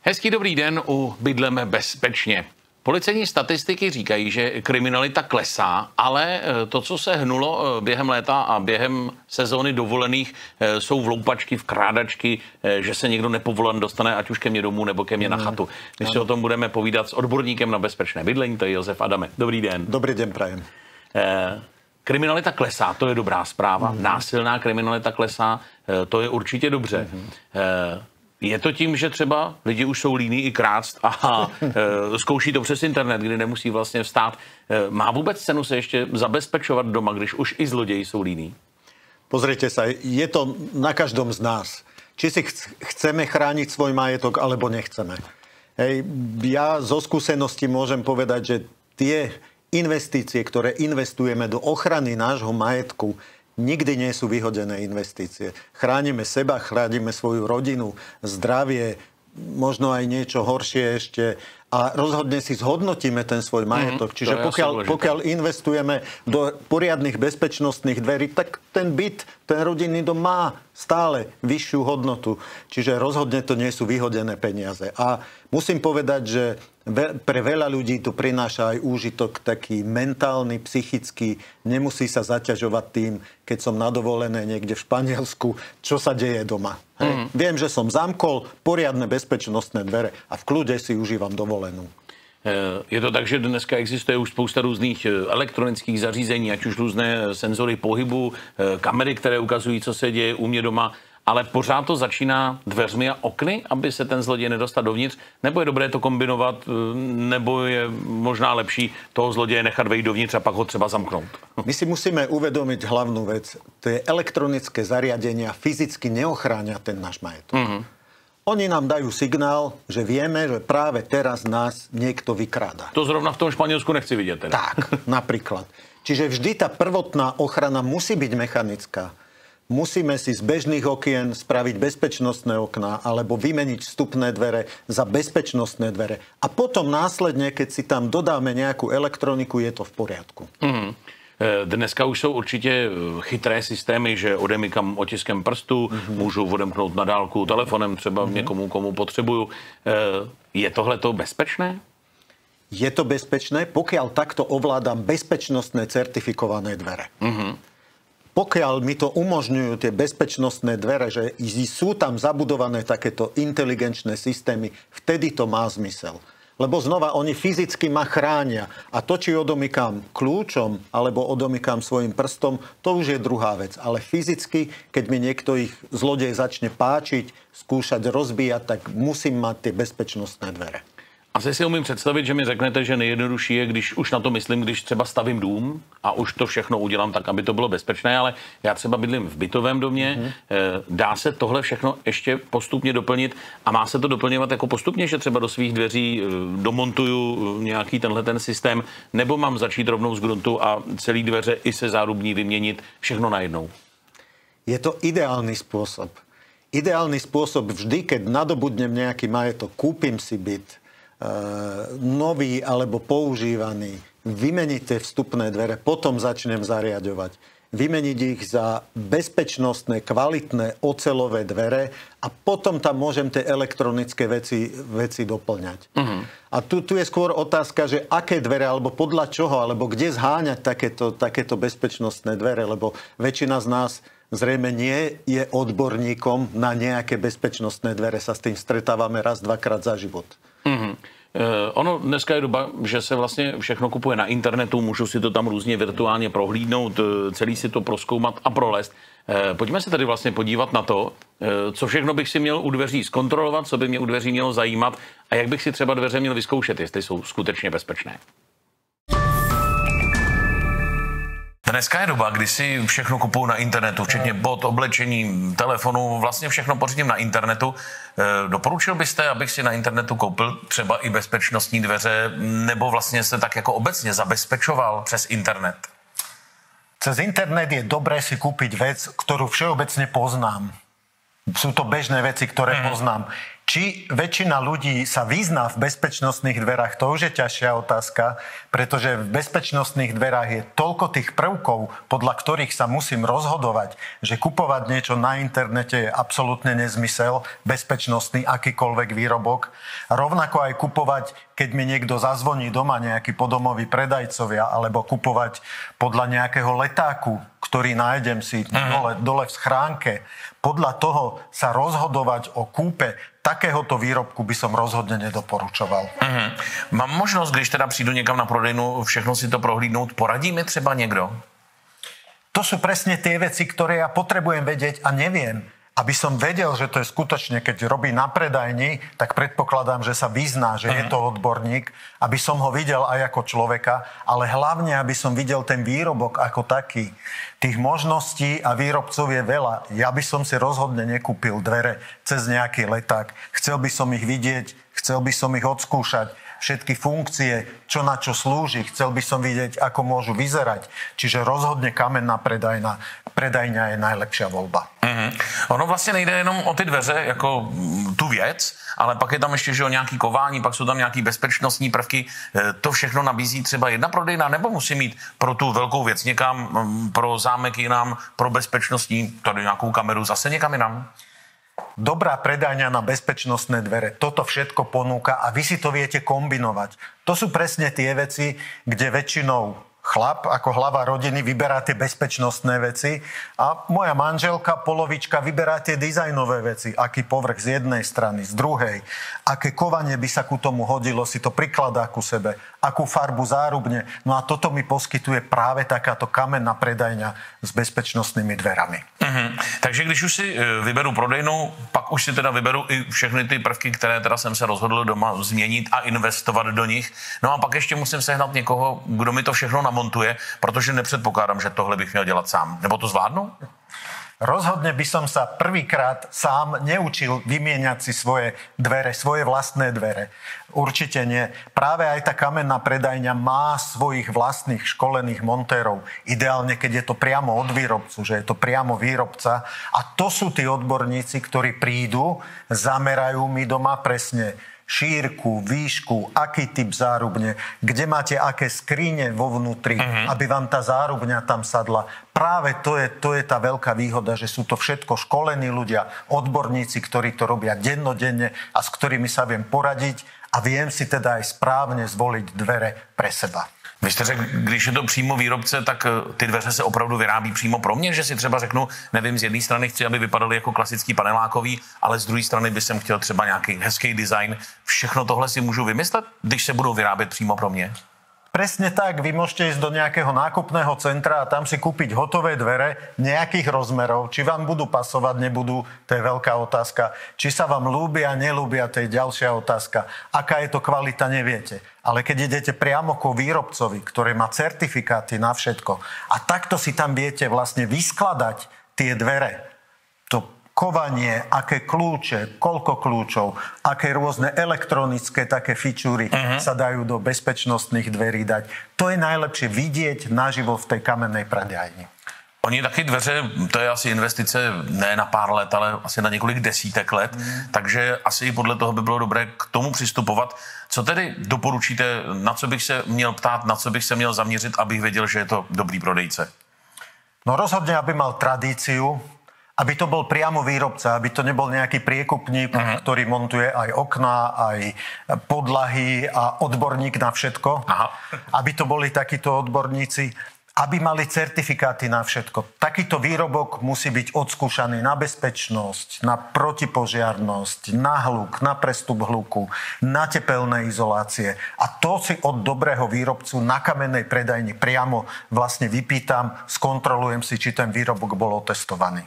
Hezký dobrý den u Bydleme bezpečně. Policejní statistiky říkají, že kriminalita klesá, ale to, co se hnulo během léta a během sezóny dovolených, jsou vloupačky, vkrádačky, že se někdo nepovolen dostane ať už ke mně domů nebo ke mně na chatu. My si o tom budeme povídat s odborníkem na bezpečné bydlení, to je Josef Adame. Dobrý den. Dobrý den, prajem. Kriminalita klesá, to je dobrá zpráva. Násilná kriminalita klesá, to je určitě dobře. Je to tím, že třeba lidi už jsou líní i krást a zkouší to přes internet, kdy nemusí vlastně vstát. Má vůbec cenu se ještě zabezpečovat doma, když už i zloději jsou líní? Pozrite sa, je to na každom z nás. Či si chceme chrániť svoj majetok, alebo nechceme. Ja zo skúsenosti môžem povedať, že tie investície, ktoré investujeme do ochrany nášho majetku, nikdy nie sú vyhodené investície. Chránime seba, chránime svoju rodinu, zdravie, možno aj niečo horšie ešte a rozhodne si zhodnotíme ten svoj majetok. Čiže pokiaľ investujeme do poriadnych bezpečnostných dverí, tak ten byt, ten rodinný dom má stále vyššiu hodnotu. Čiže rozhodne to nie sú vyhodené peniaze. A musím povedať, že pre veľa ľudí to prináša aj úžitok taký mentálny, psychický. Nemusí sa zaťažovať tým, keď som na dovolené niekde v Španielsku, čo sa deje doma. Viem, že som zamkol poriadne bezpečnostné dvere a v kľude si užívam dovolenú. Je to tak, že dneska existuje už spousta různých elektronických zařízení, ať už různé senzory pohybu, kamery, které ukazují, co se děje u mě doma, ale pořád to začíná dveřmi a okny, aby se ten zloděj nedostal dovnitř, nebo je dobré to kombinovat, nebo je možná lepší toho zloděje nechat vejít dovnitř a pak ho třeba zamknout? My si musíme uvedomiť hlavnú vec. Tie elektronické zariadenia fyzicky neochránia ten náš majetok. Oni nám dajú signál, že vieme, že práve teraz nás niekto vykráda. To zrovna v tom Španielsku nechci vidieť teda. Tak, napríklad. Čiže vždy tá prvotná ochrana musí byť mechanická. Musíme si z bežných okien spraviť bezpečnostné okná alebo vymeniť vstupné dvere za bezpečnostné dvere. A potom následne, keď si tam dodáme nejakú elektroniku, je to v poriadku. Dneska už jsou určitě chytré systémy, že odemykám otiskem prstu, můžu odemknout na dálku telefonem třeba někomu, komu potřebuju. Je tohleto bezpečné? Je to bezpečné, pokiaľ takto ovládam bezpečnostné certifikované dvere. Pokiaľ mi to umožňujú tie bezpečnostné dvere, že sú tam zabudované takéto inteligenčné systémy, vtedy to má zmysel. Lebo znova, oni fyzicky ma chránia. A to, či odomykám kľúčom, alebo odomykám svojim prstom, to už je druhá vec. Ale fyzicky, keď mi niekto ich zlodej začne páčiť, skúšať rozbíjať, tak musím mať tie bezpečnostné dvere. Asi si umím představit, že mi řeknete, že nejjednodušší je, když už na to myslím, když třeba stavím dům a už to všechno udělám tak, aby to bylo bezpečné, ale já třeba bydlím v bytovém domě, dá se tohle všechno ještě postupně doplnit a má se to doplňovat jako postupně, že třeba do svých dveří domontuju nějaký ten systém, nebo mám začít rovnou z gruntu a celý dveře i se zárubní vyměnit všechno najednou? Je to ideálny spôsob. Ideálny spôsob vždy, keď nadobudnem nejaký majetok, kúpim si byt, nový alebo používaný, vymeniť tie vstupné dvere, potom začnem zariaďovať. Vymeniť ich za bezpečnostné, kvalitné oceľové dvere a potom tam môžem tie elektronické veci doplňať. A tu je skôr otázka, že aké dvere, alebo podľa čoho, alebo kde zháňať takéto bezpečnostné dvere, lebo väčšina z nás zrejme nie je odborníkom na nejaké bezpečnostné dvere. Sa s tým stretávame raz, dvakrát za život. Ono dneska je doba, že se vlastně všechno kupuje na internetu, můžu si to tam různě virtuálně prohlídnout, celý si to prozkoumat a prolézt. Pojďme se tady vlastně podívat na to, co všechno bych si měl u dveří zkontrolovat, co by mě u dveří mělo zajímat a jak bych si třeba dveře měl vyzkoušet, jestli jsou skutečně bezpečné. Dneska je doba, kdy si všechno kupuju na internetu, včetně bod, oblečení, telefonu, vlastně všechno pořídím na internetu. Doporučil byste, abych si na internetu koupil třeba i bezpečnostní dveře, nebo vlastně se tak jako obecně zabezpečoval přes internet? Cez internet je dobré si kúpiť vec, ktorú všeobecne poznám. Sú to bežné veci, ktoré poznám. Či väčšina ľudí sa vyzná v bezpečnostných dverách, to už je ťažšia otázka, pretože v bezpečnostných dverách je toľko tých prvkov, podľa ktorých sa musím rozhodovať, že kupovať niečo na internete je absolútne nezmysel, bezpečnostný akýkoľvek výrobok. Rovnako aj kupovať, keď mi niekto zazvoní doma, nejaký podomoví predajcovia, alebo kupovať podľa nejakého letáku, ktorý nájdem si dole v schránke. Podľa toho sa rozhodovať o kúpe takéhoto výrobku by som rozhodne nedoporučoval. Mám možnost, když teda přijdu někam na prodejnu, všechno si to prohlídnout, poradí mi třeba někdo? To sú presne tie veci, ktoré ja potrebujem vedieť a neviem. Aby som vedel, že to je skutočne, keď robí na predajni, tak predpokladám, že sa vyzná, že je to odborník, aby som ho videl aj ako človeka, ale hlavne, aby som videl ten výrobok ako taký. Tých možností a výrobcov je veľa. Ja by som si rozhodne nekúpil dvere cez nejaký leták. Chcel by som ich vidieť, chcel by som ich odskúšať, všetky funkcie, čo na čo slúži. Chcel by som vidieť, ako môžu vyzerať. Čiže rozhodne kamenná predajňa je najlepšia voľba. Ono vlastně nejde jenom o ty dveře jako tu věc, ale pak je tam ještě že o nějaký kování, pak jsou tam nějaký bezpečnostní prvky. To všechno nabízí třeba jedna prodejna, nebo musí mít pro tu velkou věc někam, pro zámek jinam, pro bezpečnostní, tady nějakou kameru zase někam jinam? Dobrá predajňa na bezpečnostné dvere toto všetko ponúka a vy si to viete kombinovať. To sú presne tie veci, kde väčšinou chlap ako hlava rodiny vyberá tie bezpečnostné veci a moja manželka, polovička, vyberá tie dizajnové veci. Aký povrch z jednej strany, z druhej. Aké kovanie by sa ku tomu hodilo, si to prikladá ku sebe. Akú farbu zárubne. No a toto mi poskytuje práve takáto kamenná predajňa s bezpečnostnými dverami. Takže když už si vyberu prodejnu, pak už si teda vyberu i všechny ty prvky, které teda jsem se rozhodl doma změnit a investovat do nich. No a pak ještě musím sehnat někoho, kdo mi to všechno namontuje, protože nepředpokládám, že tohle bych měl dělat sám. Nebo to zvládnu? Rozhodne by som sa prvýkrát sám neučil vymieňať si svoje dvere, svoje vlastné dvere. Určite nie. Práve aj tá kamenná predajňa má svojich vlastných školených montérov. Ideálne, keď je to priamo od výrobcu, že je to priamo výrobca. A to sú tí odborníci, ktorí prídu, zamerajú mi doma presne šírku, výšku, aký typ zárubne, kde máte aké skrine vo vnútri, aby vám tá zárubňa tam sadla. Práve to je tá veľká výhoda, že sú to všetko školení ľudia, odborníci, ktorí to robia dennodenne a s ktorými sa viem poradiť a viem si teda aj správne zvoliť dvere pre seba. Vy jste řekl, když je to přímo výrobce, tak ty dveře se opravdu vyrábí přímo pro mě, že si třeba řeknu, nevím, z jedné strany chci, aby vypadaly jako klasický panelákový, ale z druhé strany by jsem chtěl třeba nějaký hezký design. Všechno tohle si můžu vymyslet, když se budou vyrábět přímo pro mě? Presne tak, vy môžete ísť do nejakého nákupného centra a tam si kúpiť hotové dvere nejakých rozmerov. Či vám budú pasovať, nebudú, to je veľká otázka. Či sa vám ľúbia, nelúbia, to je ďalšia otázka. Aká je to kvalita, neviete. Ale keď idete priamo ko výrobcovi, ktorý má certifikáty na všetko a takto si tam viete vlastne vyskladať tie dvere, to kovanie, aké kľúče, koľko kľúčov, aké rôzne elektronické také fičúry sa dajú do bezpečnostných dverí dať. To je najlepšie vidieť naživo v tej kamennej predajni. Oni taky dveře, to je asi investice ne na pár let, ale asi na několik desítek let, takže asi podle toho by bylo dobré k tomu přistupovat. Co tedy doporučíte, na co bych se měl ptát, na co bych se měl zaměřit, abych věděl, že je to dobrý prodejce? No rozhodne, aby mal tradíciu, aby to bol priamo výrobca, aby to nebol nejaký priekupník, ktorý montuje aj okná, aj podlahy a odborník na všetko. Aby to boli takíto odborníci, aby mali certifikáty na všetko. Takýto výrobok musí byť odskúšaný na bezpečnosť, na protipožiarnosť, na hluk, na prestup hluku, na tepelné izolácie. A to si od dobrého výrobcu na kamennej predajni priamo vlastne vypýtam, skontrolujem si, či ten výrobok bol otestovaný.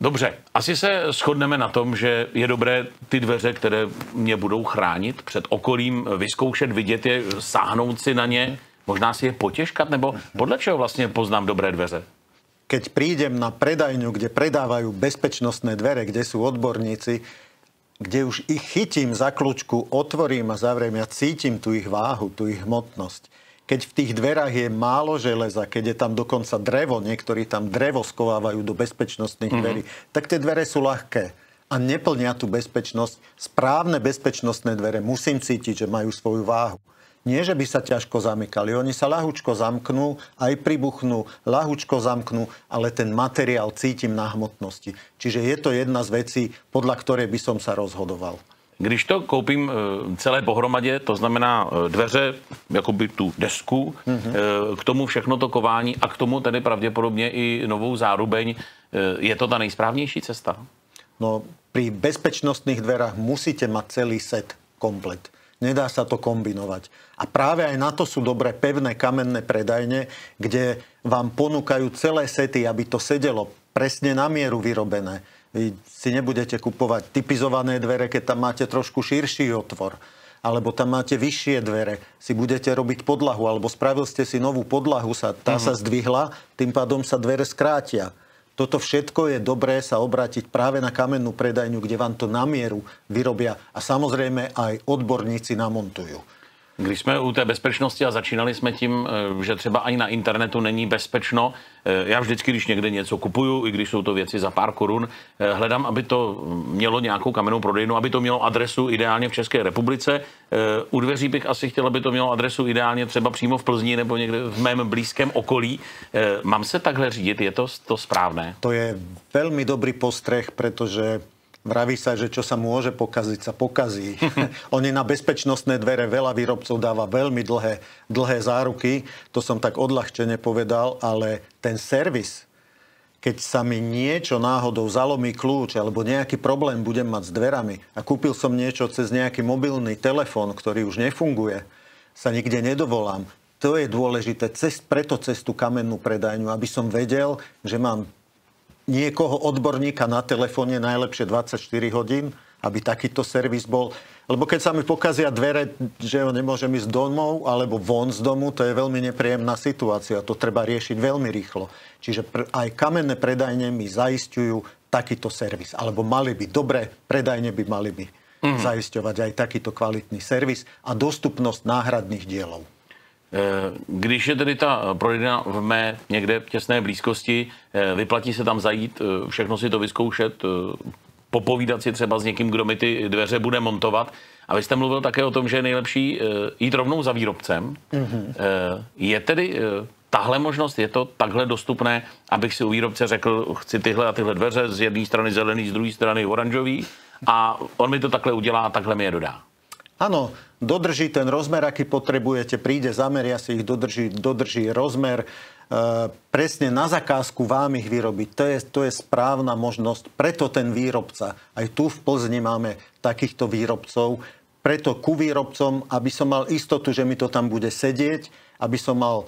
Dobře, asi se shodneme na tom, že je dobré ty dveře, které mě budou chránit před okolím, vyzkoušet, vidět je, sáhnout si na ně, možná si je potěžkat, nebo podle čeho vlastně poznám dobré dveře? Keď prídem na predajňu, kde predávajú bezpečnostné dvere, kde sú odborníci, kde už ich chytím za kľúčku, otvorím a zavriem, ja cítim tú ich váhu, tú ich hmotnosť. keď v tých dverách je málo železa, keď je tam dokonca drevo, niektorí tam drevo skovávajú do bezpečnostných dverí, tak tie dvere sú ľahké a neplnia tú bezpečnosť. Správne bezpečnostné dvere musím cítiť, že majú svoju váhu. Nie, že by sa ťažko zamykali. Oni sa ľahučko zamknú, aj pribuchnú, ľahučko zamknú, ale ten materiál cítim na hmotnosti. Čiže je to jedna z vecí, podľa ktorej by som sa rozhodoval. Když to koupím celé pohromadě, to znamená dveře, jakoby tu desku, k tomu všechno to kování a k tomu tedy pravděpodobně i novou zárubeň, je to ta nejsprávnější cesta? No, pri bezpečnostných dverách musíte mať celý set komplet. Nedá sa to kombinovať. A práve aj na to sú dobré pevné kamenné predajne, kde vám ponúkajú celé sety, aby to sedelo presne na mieru vyrobené. Vy si nebudete kupovať typizované dvere, keď tam máte trošku širší otvor. Alebo tam máte vyššie dvere. Si budete robiť podlahu, alebo spravil ste si novú podlahu, tá sa zdvihla, tým pádom sa dvere skrátia. Toto všetko je dobré sa obrátiť práve na kamennú predajňu, kde vám to na mieru vyrobia a samozrejme aj odborníci namontujú. Když jsme u té bezpečnosti a začínali jsme tím, že třeba ani na internetu není bezpečno, já vždycky, když někde něco kupuju, i když jsou to věci za pár korun, hledám, aby to mělo nějakou kamennou prodejnu, aby to mělo adresu ideálně v České republice. U dveří bych asi chtěl, aby to mělo adresu ideálně třeba přímo v Plzni nebo někde v mém blízkém okolí. Mám se takhle řídit? Je to správné? To je veľmi dobrý postreh, pretože vraví sa, že čo sa môže pokaziť, sa pokazí. Oni na bezpečnostné dvere veľa výrobcov dáva veľmi dlhé záruky. To som tak odľahčene povedal, ale ten servis, keď sa mi niečo náhodou zalomí kľúč alebo nejaký problém budem mať s dverami a kúpil som niečo cez nejaký mobilný telefón, ktorý už nefunguje, sa nikde nedovolám. To je dôležité preto cez tú kamennú predajňu, aby som vedel, že mám niekoho odborníka na telefóne najlepšie 24 hodín, aby takýto servis bol. Lebo keď sa mi pokazia dvere, že nemôžem ísť domov alebo von z domu, to je veľmi nepríjemná situácia. To treba riešiť veľmi rýchlo. Čiže aj kamenné predajne mi zaisťujú takýto servis. Alebo mali by, dobré predajne by mali by zaisťovať aj takýto kvalitný servis a dostupnosť náhradných dielov. Když je tedy ta prodejna v mé někde těsné blízkosti, vyplatí se tam zajít, všechno si to vyzkoušet, popovídat si třeba s někým, kdo mi ty dveře bude montovat. A vy jste mluvil také o tom, že je nejlepší jít rovnou za výrobcem. Je tedy tahle možnost, je to takhle dostupné, abych si u výrobce řekl, chci tyhle a tyhle dveře, z jedné strany zelený, z druhé strany oranžový a on mi to takhle udělá a takhle mi je dodá? Áno, dodrží ten rozmer, aký potrebujete, príde, zameria si ich, dodrží rozmer, presne na zakázku vám ich vyrobiť. To je správna možnosť. Preto ten výrobca, aj tu v Plzni máme takýchto výrobcov, preto ku výrobcom, aby som mal istotu, že mi to tam bude sedieť, aby som mal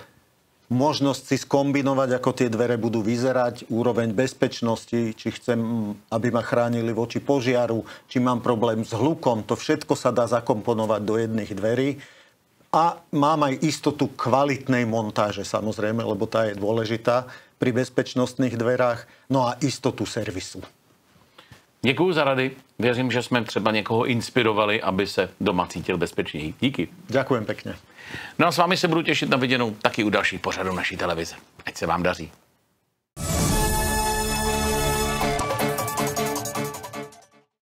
možnosť si skombinovať, ako tie dvere budú vyzerať, úroveň bezpečnosti, či chcem, aby ma chránili voči požiaru, či mám problém s hlukom, to všetko sa dá zakomponovať do jedných dverí. A mám aj istotu kvalitnej montáže, samozrejme, lebo tá je dôležitá pri bezpečnostných dverách, no a istotu servisu. Děkuju za rady. Věřím, že jsme třeba někoho inspirovali, aby se doma cítil bezpečněji. Díky. Ďakujem pekne. No a s vámi se budu těšit na viděnou taky u dalších pořadů naší televize. Ať se vám daří.